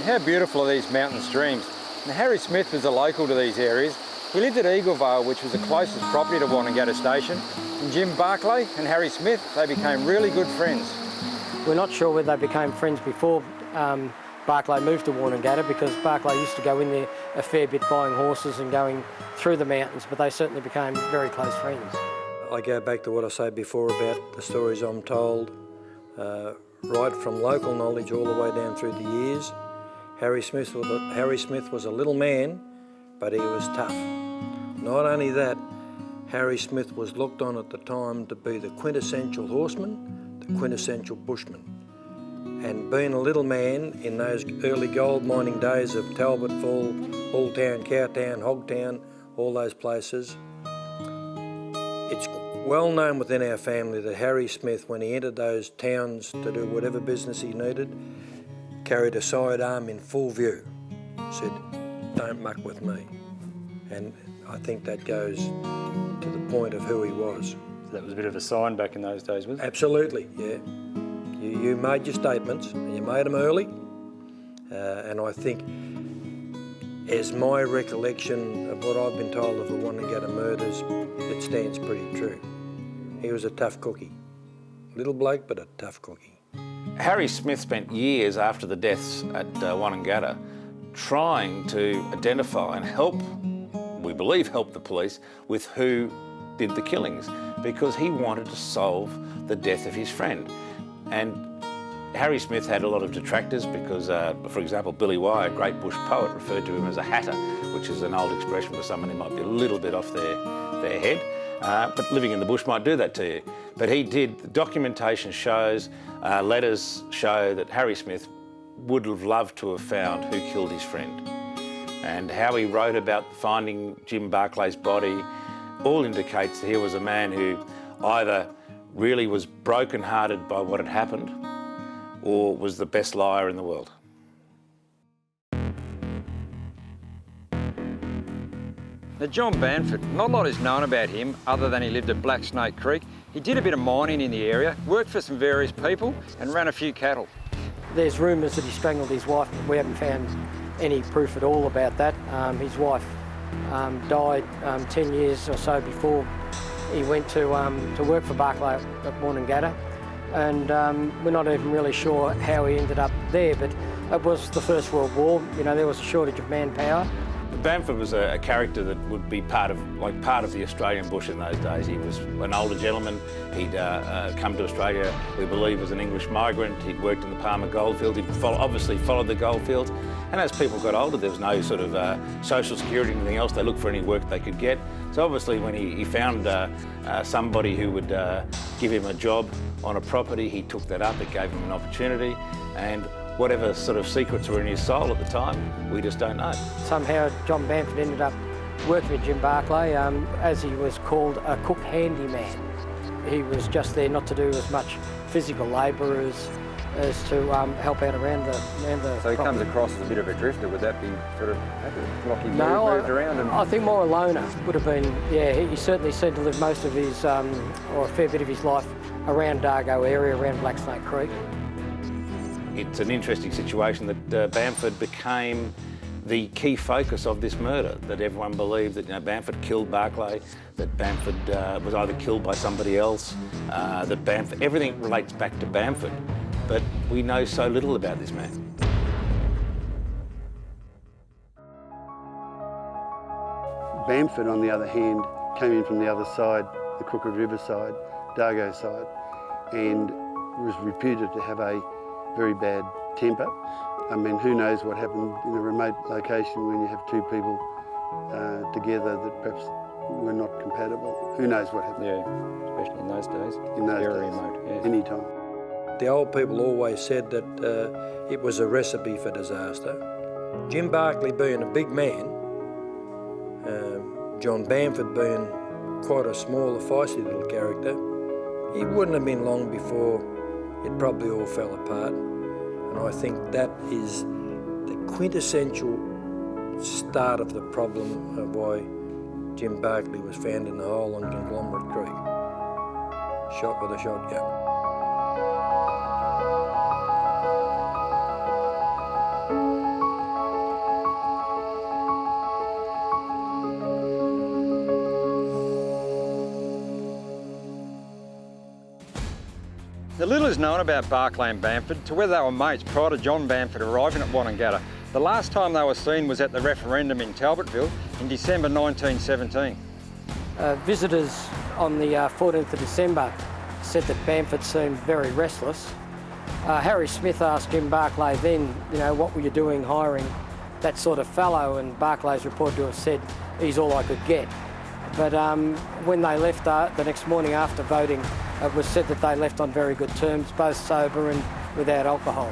How beautiful are these mountain streams? And Harry Smith was a local to these areas. He lived at Eaglevale, which was the closest property to Wonnangatta Station. And Jim Barclay and Harry Smith, they became really good friends. We're not sure whether they became friends before Barclay moved to Wonnangatta, because Barclay used to go in there a fair bit buying horses and going through the mountains, but they certainly became very close friends. I go back to what I said before about the stories I'm told, right from local knowledge all the way down through the years. Harry Smith was a little man, but he was tough. Not only that, Harry Smith was looked on at the time to be the quintessential horseman, the quintessential bushman. And being a little man in those early gold mining days of Talbot Fall, Bulltown, Cowtown, Hogtown, all those places, it's well known within our family that Harry Smith, when he entered those towns to do whatever business he needed, carried a sidearm in full view, said, "Don't muck with me." And I think that goes to the point of who he was. So that was a bit of a sign back in those days, wasn't it? Absolutely, yeah. You made your statements, and you made them early, and I think, as my recollection of what I've been told of the Wonnangatta murders, it stands pretty true. He was a tough cookie. Little bloke, but a tough cookie. Harry Smith spent years after the deaths at Wonnangatta trying to identify and help, we believe help the police, with who did the killings, because he wanted to solve the death of his friend. And Harry Smith had a lot of detractors because, for example, Billy Wire, a great bush poet, referred to him as a hatter, which is an old expression for someone who might be a little bit off their head. But living in the bush might do that to you. But he did. The documentation shows, letters show that Harry Smith would have loved to have found who killed his friend. And how he wrote about finding Jim Barclay's body all indicates that he was a man who either really was broken-hearted by what had happened or was the best liar in the world. Now, John Bamford, not a lot is known about him other than he lived at Black Snake Creek. He did a bit of mining in the area, worked for some various people and ran a few cattle. There's rumours that he strangled his wife, but we haven't found any proof at all about that. His wife died 10 years or so before he went to work for Barclay at Wonnangatta, and we're not even really sure how he ended up there, but it was the First World War. You know, there was a shortage of manpower. Bamford was a character that would be part of the Australian bush in those days. He was an older gentleman. He'd come to Australia, we believe, as an English migrant. He'd worked in the Palmer goldfield. He'd obviously followed the goldfields. And as people got older, there was no sort of social security or anything else. They looked for any work they could get. So obviously when he found somebody who would give him a job on a property, he took that up. It gave him an opportunity. And whatever sort of secrets were in his soul at the time, we just don't know. Somehow John Bamford ended up working with Jim Barclay, as he was called a cook handyman. He was just there not to do as much physical labour as to help out around the So he property. comes across as a bit of a drifter. Would that be sort of like he moved around? And I think more a loner would have been, yeah, he certainly said to live most of his, or a fair bit of his life around Dargo area, around Black Snake Creek. It's an interesting situation that Bamford became the key focus of this murder, that everyone believed that Bamford killed Barclay, that Bamford was either killed by somebody else, that Bamford, everything relates back to Bamford, but we know so little about this man. Bamford, on the other hand, came in from the other side, the Crooked River side, Dargo side, and was reputed to have a very bad temper. I mean, who knows what happened in a remote location when you have two people together that perhaps were not compatible. Who knows what happened? yeah, especially in those days. In those very days, remote. Yeah. any time. The old people always said that it was a recipe for disaster. Jim Barclay being a big man, John Bamford being quite a small, feisty little character, it wouldn't have been long before it probably all fell apart. And I think that is the quintessential start of the problem of why Jim Barclay was found in the hole on Conglomerate Creek, shot with a shotgun. The little is known about Barclay and Bamford to whether they were mates prior to John Bamford arriving at Wonnangatta. The last time they were seen was at the referendum in Talbotville in December 1917. Visitors on the 14th of December said that Bamford seemed very restless. Harry Smith asked Jim Barclay then, you know, what were you doing hiring that sort of fellow? And Barclay's reported to have said, he's all I could get. But when they left the next morning after voting, it was said that they left on very good terms, both sober and without alcohol.